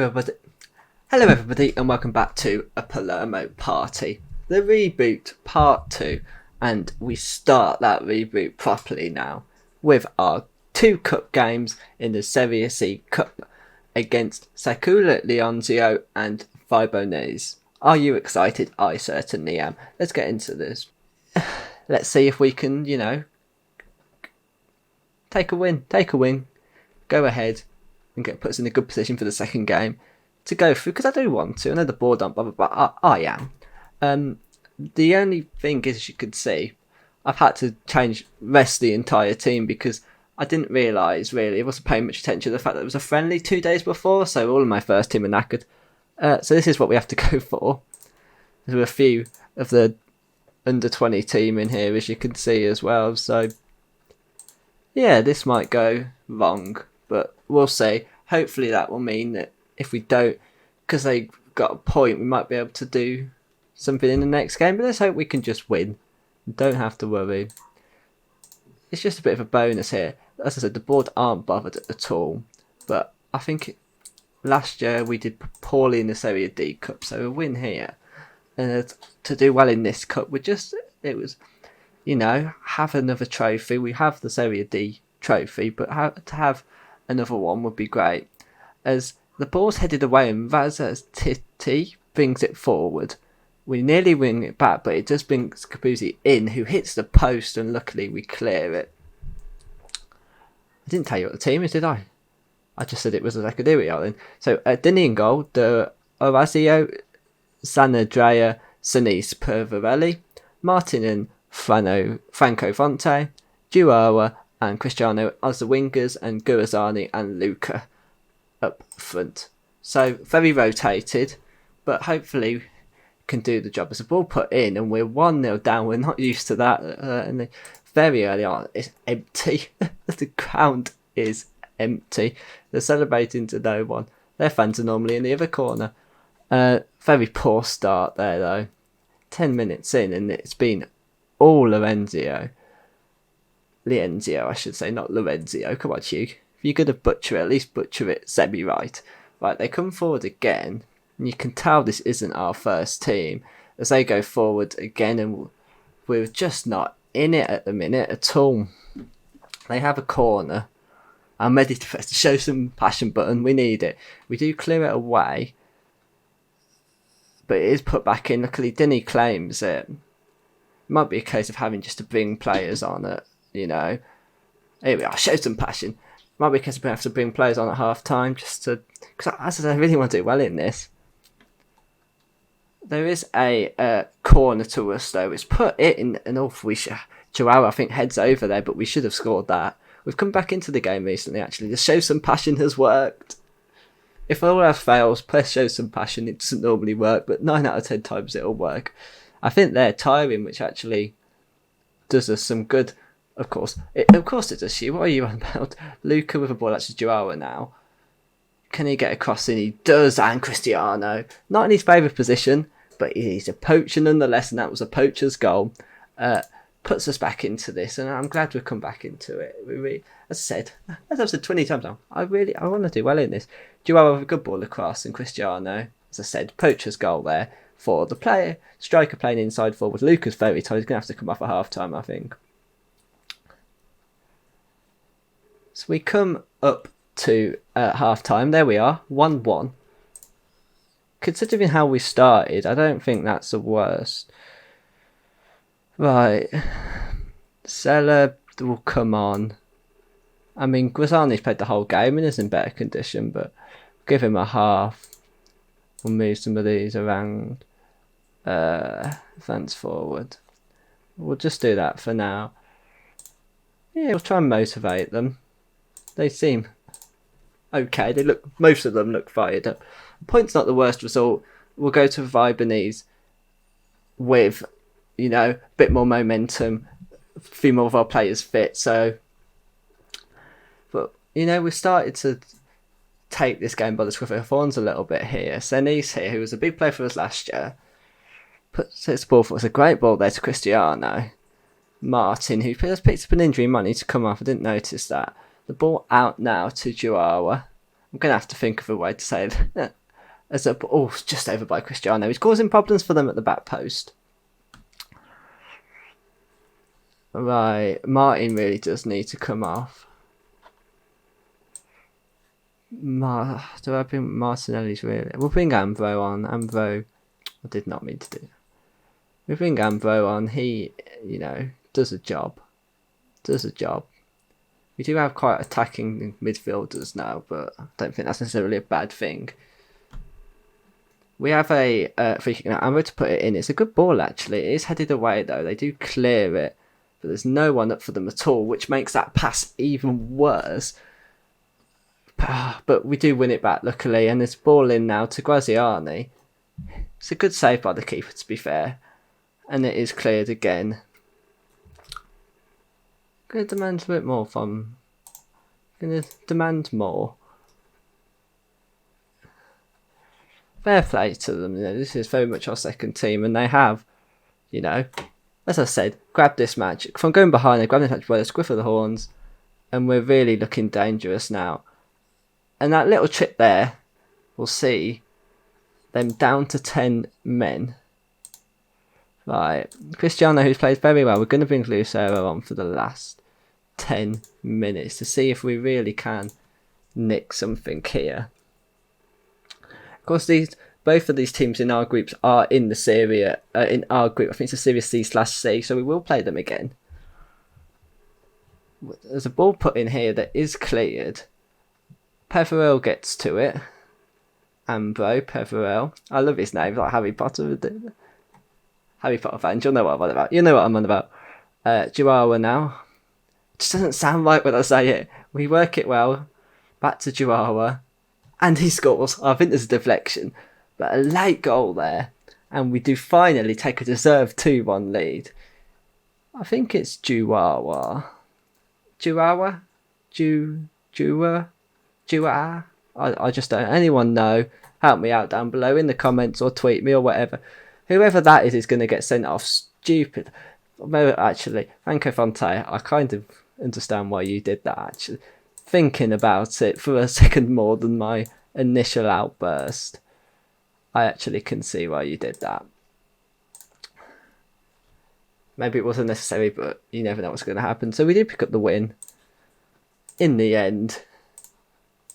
Hello everybody and welcome back to a Palermo party, the Reboot Part 2, and we start that reboot properly now with our two cup games in the Serie C Cup against Secula Leonzio and Vibonese. Are you excited? I certainly am. Let's get into this. Let's see if we can, take a win, go ahead and put us in a good position for the second game to go through, because I do want to. I know the board aren't bothered, but I am. The only thing is, as you could see, I've had to rest the entire team because I didn't realise, really, I wasn't paying much attention to the fact that it was a friendly 2 days before, so all of my first team are knackered. So this is what we have to go for. There were a few of the under 20 team in here, as you can see as well, so yeah, this might go wrong, but we'll see. Hopefully that will mean that if we don't, because they got a point, we might be able to do something in the next game, but let's hope we can just win. Don't have to worry. It's just a bit of a bonus here. As I said, the board aren't bothered at all, but I think last year we did poorly in the Serie D Cup, so a win here. And to do well in this cup, it was, have another trophy. We have the Serie D trophy, but to have another one would be great. As the ball's headed away and Titi brings it forward. We nearly win it back, but it just brings Capuzzi in, who hits the post, and luckily we clear it. I didn't tell you what the team is, did I? I just said it was a Zaccaria then. So, Dini in goal, the Orazio, Sanadrea, Sinise Pervarelli, Martin and Franco Fonte, Duara and Cristiano as the wingers, and Guazzani and Luca up front. So very rotated, but hopefully can do the job. As the ball put in and we're 1-0 down, we're not used to that, and very early on it's empty. The ground is empty. They're celebrating to no one. Their fans are normally in the other corner. Very poor start there though. 10 minutes in and it's been all Lienzio, I should say, not Lorenzio. Come on, Hugh. If you're going to butcher it, at least butcher it semi-right. Right, they come forward again, and you can tell this isn't our first team, as they go forward again, and we're just not in it at the minute at all. They have a corner. I'm ready to press the show some passion button. We need it. We do clear it away, but it is put back in. Luckily, Dinny claims it. It might be a case of having just to bring players on it, Here we are, show some passion. Might be a case of we have to bring players on at half time just to, because as I said, I really want to do well in this. There is a corner to us though. It's put it in an awful. Joao, I think, heads over there, but we should have scored that. We've come back into the game recently. Actually, the show some passion has worked. If all else fails, press show some passion. It doesn't normally work, but 9 out of 10 times it'll work. I think they're tiring, which actually does us some good. Of course it does. What are you on about? Luca with a ball. That's Joao now. Can he get across? And he does. And Cristiano, not in his favourite position, but he's a poacher nonetheless, and that was a poacher's goal. Puts us back into this, and I'm glad we've come back into it. As I've said 20 times now, I want to do well in this. Joao with a good ball across, and Cristiano, as I said, poacher's goal there for the striker playing inside forward. Luca's very tight. He's going to have to come off at half time, I think. So we come up to half time. There we are, 1-1. Considering how we started, I don't think that's the worst. Right. Sella will come on. I mean, Guazzani's played the whole game and is in better condition, but give him a half. We'll move some of these around. Advance forward. We'll just do that for now. Yeah, we'll try and motivate them. They seem okay. Most of them look fired up. Point's not the worst result. We'll go to Vibonese with, a bit more momentum, a few more of our players fit. So, but we started to take this game by the scruff of the thorns a little bit here. Sinise here, who was a big player for us last year, puts the ball for us. A great ball there to Cristiano. Martin, who picked up an injury, might need to come off. I didn't notice that. The ball out now to Joao. I'm going to have to think of a way to say it. Just over by Cristiano. He's causing problems for them at the back post. Right, Martin really does need to come off. Do I bring Martinelli's really? We'll bring Ambro on. Ambro, I did not mean to do. We bring Ambro on. He, does a job. We do have quite attacking midfielders now, but I don't think that's necessarily a bad thing. We have a free kick now. Ambro to put it in. It's a good ball actually. It is headed away though. They do clear it, but there's no one up for them at all, which makes that pass even worse. But we do win it back, luckily, and there's ball in now to Graziani. It's a good save by the keeper, to be fair. And it is cleared again. Going to demand a bit more from... Going to demand more. Fair play to them. This is very much our second team, and they have, as I said, grabbed this match. From going behind, they grabbed this match by the squiff of the horns, and we're really looking dangerous now. And that little trip there, we'll see them down to 10 men. Right, Cristiano, who's played very well, we're going to bring Lucero on for the last 10 minutes to see if we really can nick something here. Of course, both of these teams in our groups are in the Serie, in our group. I think it's a Serie C/C, so we will play them again. There's a ball put in here that is cleared. Peverell gets to it. Ambro, Peverell. I love his name, like Harry Potter. Harry Potter fans, you'll know what I'm on about. You know what I'm on about. Chihuahua now. It just doesn't sound right when I say it. We work it well. Back to Chihuahua. And he scores. I think there's a deflection. But a late goal there. And we do finally take a deserved 2-1 lead. I think it's Chihuahua. Chihuahua? Chihuahua? I just don't. Anyone know? Help me out down below in the comments or tweet me or whatever. Whoever that is going to get sent off. Stupid. Actually, Franco Fonte, I kind of understand why you did that, actually. Thinking about it for a second more than my initial outburst, I actually can see why you did that. Maybe it wasn't necessary, but you never know what's going to happen. So we did pick up the win. In the end.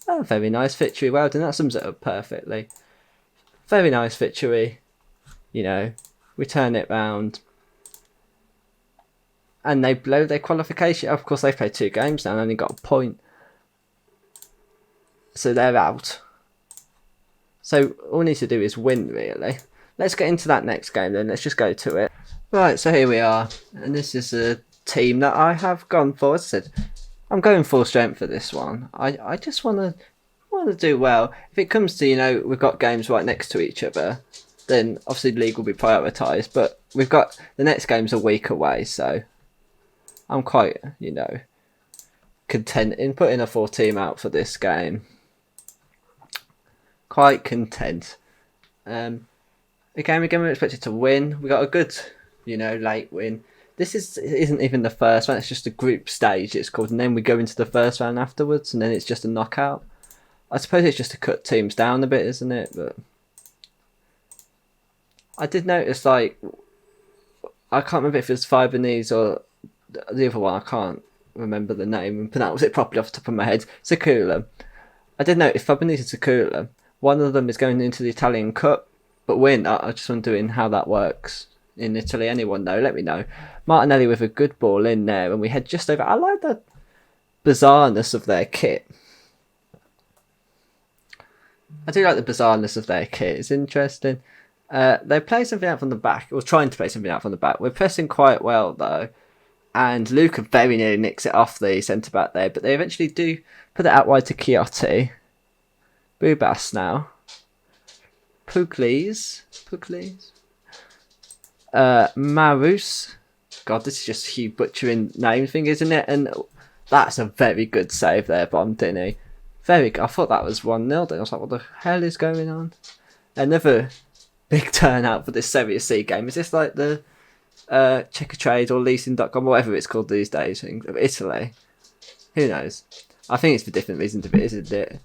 Oh, very nice victory. Well done. That sums it up perfectly. Very nice victory. We turn it round. And they blow their qualification. Of course, they've played 2 games now and only got a point. So they're out. So all we need to do is win, really. Let's get into that next game then. Let's just go to it. Right, so here we are. And this is a team that I have gone for. As I said, I'm going full strength for this one. I just want to do well. If it comes to, we've got games right next to each other, then obviously the league will be prioritised. But we've got the next game's a week away, so I'm quite, content in putting a full team out for this game. Quite content. Again, we're expected to win. We got a good, late win. This isn't even the first round. It's just a group stage, it's called, and then we go into the first round afterwards, and then it's just a knockout. I suppose it's just to cut teams down a bit, isn't it? But I did notice, I can't remember if it was Fibonese or the other one. I can't remember the name and pronounce it properly off the top of my head. Sakula. I did notice Fibonese and Sakula. One of them is going into the Italian Cup, but we're not. I just wondering how that works in Italy. Anyone know? Let me know. Martinelli with a good ball in there, and we head just over. I like the bizarreness of their kit. I do like the bizarreness of their kit. It's interesting. They play something out from the back. Or trying to play something out from the back. We're pressing quite well, though. And Luca very nearly nicks it off the centre-back there. But they eventually do put it out wide to Chiotti. Bubas now. Pugles. Marus. God, this is just Hugh butchering name thing, isn't it? And that's a very good save there, Bondini. Very good. I thought that was 1-0 then. I was like, what the hell is going on? Another big turnout for this Serie C game. Is this like the Checker Trade or Leasing.com, whatever it's called these days, of Italy? Who knows? I think it's for different reasons of it, isn't it?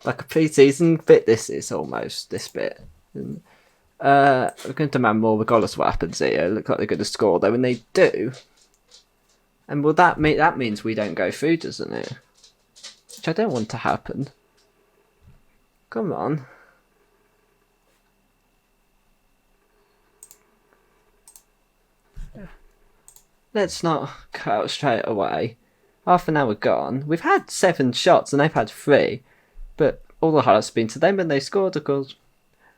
like a pre-season bit. This is almost this bit. And, we're going to demand more regardless of what happens here. It looks like they're going to score though, when they do. And will that means we don't go through, doesn't it? Which I don't want to happen. Come on. Let's not go out straight away. Half an hour gone. We've had 7 shots and they've had 3. But all the highlights have been to them and they scored, of course.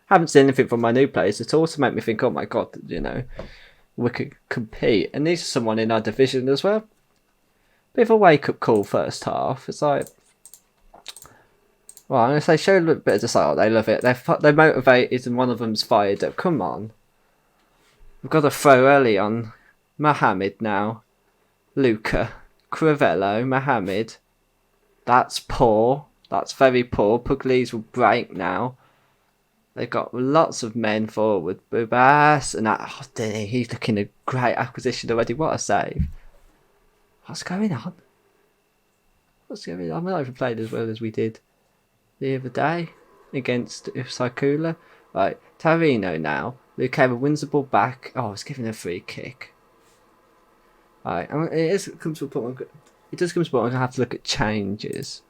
Haven't seen anything from my new players at all to make me think, oh my god, we could compete. And these are someone in our division as well. Bit of a wake-up call first half. It's like, well, I'm going to say show a little bit of desire. They love it. They're motivated and one of them's fired up. Come on. We've got to throw early on. Mohamed now. Luca. Crivello. Mohamed. That's poor. That's very poor. Pugliese will break now. They've got lots of men forward. Bubas and he's looking a great acquisition already. What a save. What's going on? I'm not even played as well as we did the other day against Saikula. Right, Tarino now. Lucava wins the ball back. Oh, it's giving a free kick. Right, it comes to a point. It does come to a point. I'm gonna have to look at changes.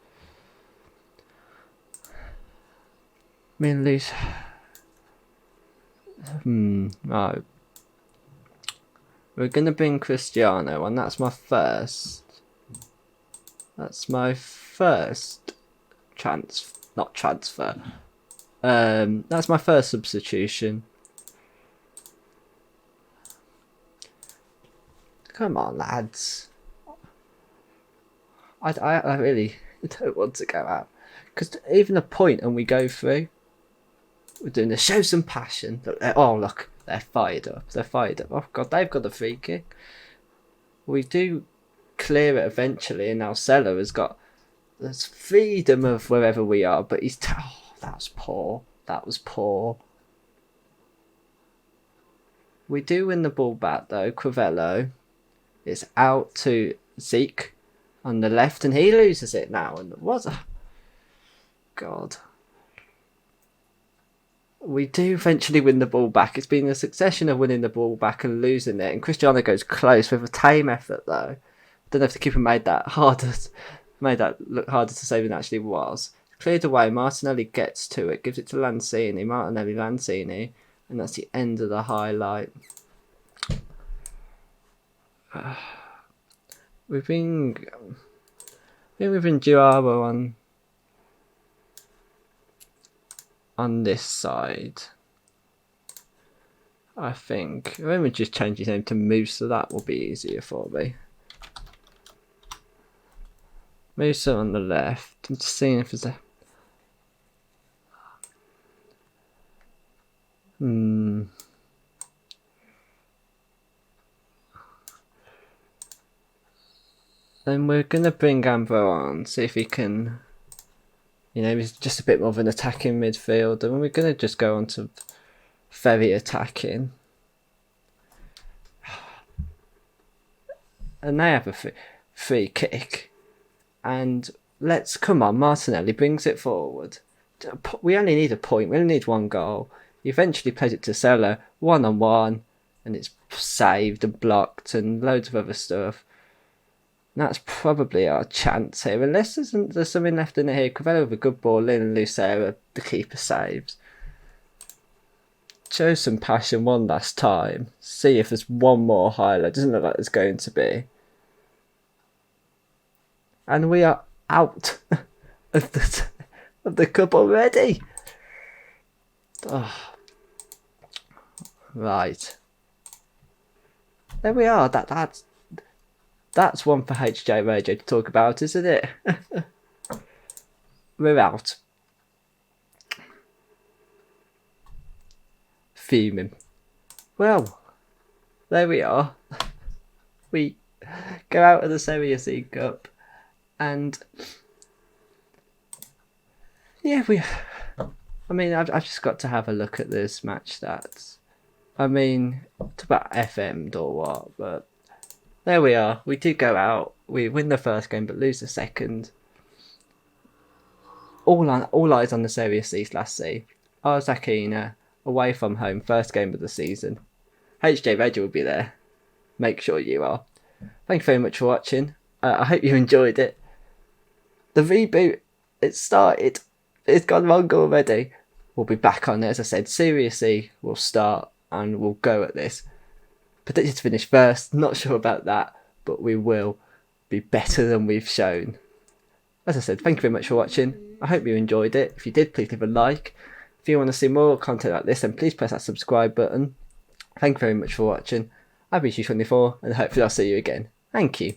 Me and Luce. Right. We're gonna bring Cristiano, and that's my first. That's my first not transfer. That's my first substitution. Come on, lads. I really don't want to go out. Because even a point and we go through, we're doing the show some passion. Oh, look, they're fired up. Oh, God, they've got a free kick. We do clear it eventually, and now Seller has got this freedom of wherever we are, but that was poor. That was poor. We do win the ball back, though. Crivello is out to Zeke on the left, and he loses it now. And God. We do eventually win the ball back. It's been a succession of winning the ball back and losing it. And Cristiano goes close with a tame effort, though. Don't know if the keeper made that look harder to save than it actually was. Cleared away. Martinelli gets to it. Gives it to Lanzini. And that's the end of the highlight. We've been Duaro on this side. I think. Let me just change his name to Moose, so that will be easier for me. Moose on the left. I'm just seeing if there's a... Then we're going to bring Amber on, see if he can... he's just a bit more of an attacking midfielder, and we're going to just go on to very attacking. And they have a free kick. And come on, Martinelli brings it forward. We only need a point, we only need 1 goal. He eventually plays it to Seller, 1-on-1, and it's saved and blocked and loads of other stuff. That's probably our chance here, unless there's something left in it here. Crivello with a good ball in, and Lucera, the keeper, saves. Show some passion one last time. See if there's one more highlight. Doesn't look like there's going to be. And we are out of the cup already. Oh. Right. There we are. That's one for HJ Radio to talk about, isn't it? We're out. Fuming. Well, there we are. We go out of the Serie C Cup, and yeah, I've just got to have a look at this match stats. It's about FM'd or what, but there we are. We did go out. We win the first game, but lose the second. all eyes on the Serie C/C. Arzakina away from home, first game of the season. HJ Reggie will be there. Make sure you are. Thank you very much for watching. I hope you enjoyed it. The reboot, it started. It's gone wrong already. We'll be back on it. As I said, Serie C will start and we'll go at this. Predicted to finish first. Not sure about that, but we will be better than we've shown. As I said, thank you very much for watching. I hope you enjoyed it. If you did, please leave a like. If you want to see more content like this, then please press that subscribe button. Thank you very much for watching. I've been Q24 and hopefully I'll see you again. Thank you.